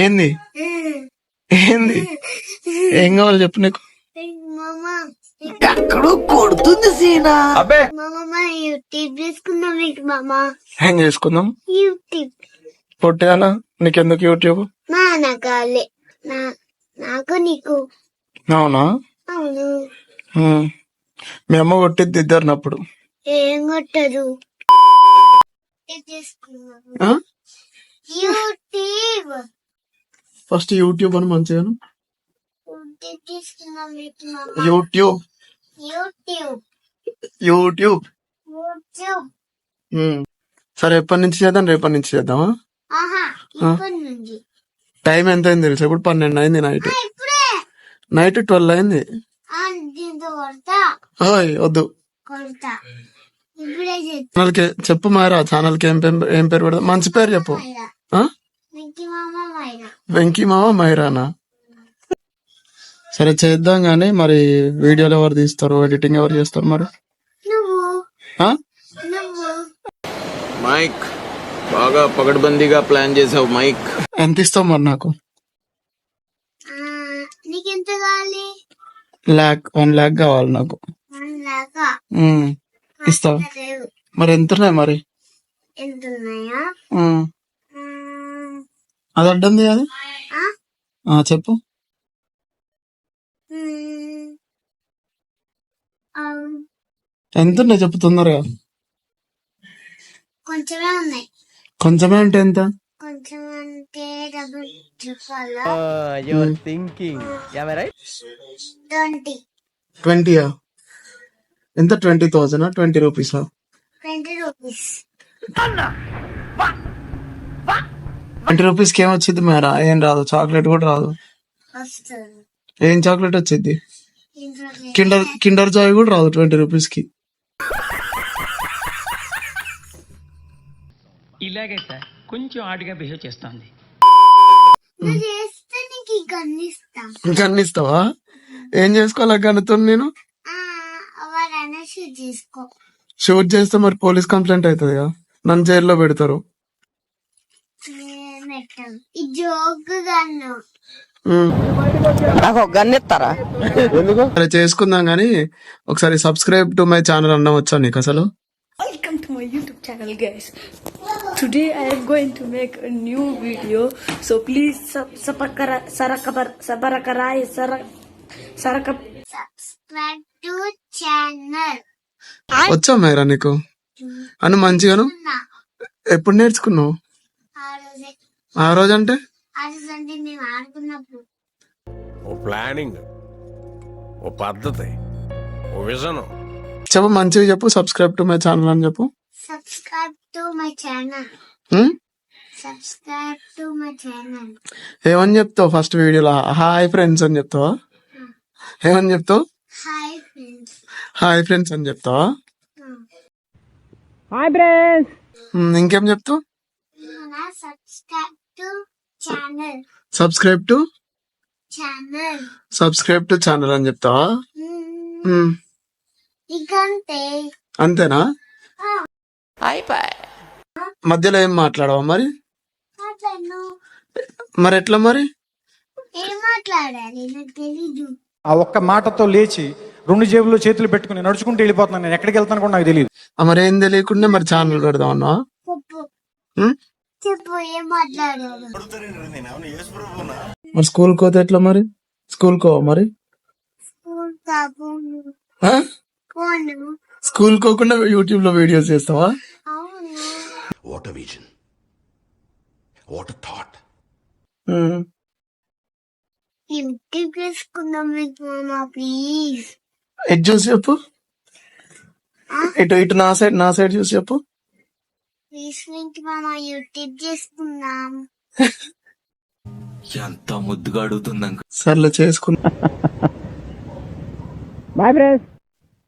ఏంది ఏంది ఏం కావాలి చెప్పు నీకు. ఎక్కడో కొడుతుంది సీనా. అబ్బే యూట్యూబ్ చేసుకుందాం మామా. ఏం చేసుకుందాం? యూట్యూబ్ పొట్టేనా నీకెందుకు యూట్యూబ్? నాకు నాకు నీకు. అవునా? అవును. మీ అమ్మ కొట్టిద్ది ఇద్దరినప్పుడు. ఏం కొట్టదు. యూట్యూబ్ ఫస్ట్ యూట్యూబ్ అని మంచిగా యూట్యూబ్ చేసుకుందాం యూట్యూబ్ యూట్యూబ్ యూట్యూబ్. యూట్యూబ్. సరే ఎప్పటి నుంచి చేద్దాం? రేపటి నుంచి చేద్దామా? ఇప్పటి నుంచి. టైం ఎంత అయింది తెలుసా? ఇప్పుడు 12 అయింది. ఇప్పుడే నైట్ 12 అయింది. దీంతో కొడతా. వద్దు. కొడతా ఇప్పుడే. ఛానల్ కి చెప్పు మారా. ఛానల్ కి ఏం పేరు పెడదాం? మంచి పేరు చెప్పు. వెంకీ మామ మైరానా? సరే చేద్దాం గానీ మరి వీడియోలు ఎవరు తీస్తారు? ఎడిటింగ్ ఎవరు చేస్తారు మరి? మైక్ బాగా పగడ్బందీగా ప్లాన్ చేసావు మైక్. ఎంత ఇస్తావు మరి నాకు? నీకెంత కావాలి? 1 lakh కావాలి నాకు. 1 lakh ఇస్తావు మరి? ఎంత ఉన్నాయి మరి? ఎంత ఉన్నాయా? అది అడ్డంది అది. చెప్పు. ఎంత ఉన్నాయి చెప్పు తొందరగా. కొంచెమే ఉన్నాయి. కొంచెమే అంటే ఎంత? కొంచెం అంటే డబ్బులు చెప్పాలా? 20. ఎంత? 20,000 20 రూపీస్? 20 రూపీస్. 20 రూపీస్ కి ఏమొచ్చింది మేరా? ఏం రాదు. చాక్లెట్ కూడా రాదు. ఏం చాక్లెట్ వచ్చింది? కిండర్ జాయ్ కూడా రాదు 20 రూపీస్ కి. ఇలాగే సార్ కొంచెం ఆడిగా బిహేవ్ చేస్తోంది. గన్నిస్తావా? ఏం చేసుకోవాలా గన్నుతో నేను? షూట్ చేస్తే మరి పోలీస్ కంప్లైంట్ అవుతుంది కదా, నన్ను జైల్లో పెడతారు. గన్నిస్తారా? ఎందుకు? అలా చేసుకుందాం గానీ ఒకసారి సబ్స్క్రైబ్ టు మై ఛానల్ అన్నం వచ్చా నీకు అసలు? Welcome to my YouTube channel, guys. Today I am going to make a new video, so please subscribe to channel. వచ్చా మేరా నీకు అని మంచిగాను? ఎప్పుడు నేర్చుకున్నావు? ఆ రోజు అంటే మేము ఆడుకున్నప్పుడు. ఓ ప్లానింగ్, ఓ పద్ధతి, ఓ విజన్. చెప్పు మంచిగా చెప్పు. సబ్స్క్రైబ్ టు మై ఛానల్ అని చెప్పు. Subscribe to my channel. Subscribe to my channel. ఏమని చెప్తావు ఫస్ట్ వీడియోలో? హాయ్ ఫ్రెండ్స్ అని చెప్తావా? ఏమని చెప్తావు? Hi friends. హాయ్ ఫ్రెండ్స్ అని చెప్తావా? Hi friends. ఇంకేం చెప్తావు? Subscribe to channel. Subscribe to channel. Subscribe to channel అని చెప్తావా? ఇకంతే. అంతేనా? అయిపోయి మధ్యలో ఏం మాట్లాడవా మరి? మరి ఎట్లా మరి? ఏం మాట్లాడాలి నాకు తెలీదు. ఆ ఒక్క మాటతో లేచి 2 జేబుల్లో చేతులు పెట్టుకుని నడుచుకుంటూ వెళ్ళిపోతున్నాను. నేను ఎక్కడికి వెళ్తాను కూడా నాకు తెలియదు. మరి ఏం తెలియకుండా మరి ఛానల్ పెడదాం అన్నా? చెప్పు ఏం మాట్లాడాలి? మరి స్కూల్ కోతే ఎట్లా మరి? స్కూల్ కో మరి? స్కూల్ కోకుండా యూట్యూబ్ లో వీడియోస్ చేస్తావా? What vision, what thought. YouTube చేసుకుందాం ప్లీజ్. ఎటు చూసి చెప్పు. ఇటు నా సైడ్ చూసి చెప్పు. ప్లీజ్ యూట్యూబ్ చేసుకుందాం. ఎంత ముద్దుగా అడుగుతుందా? సర్లే చేసుకుందాం. Bye friends.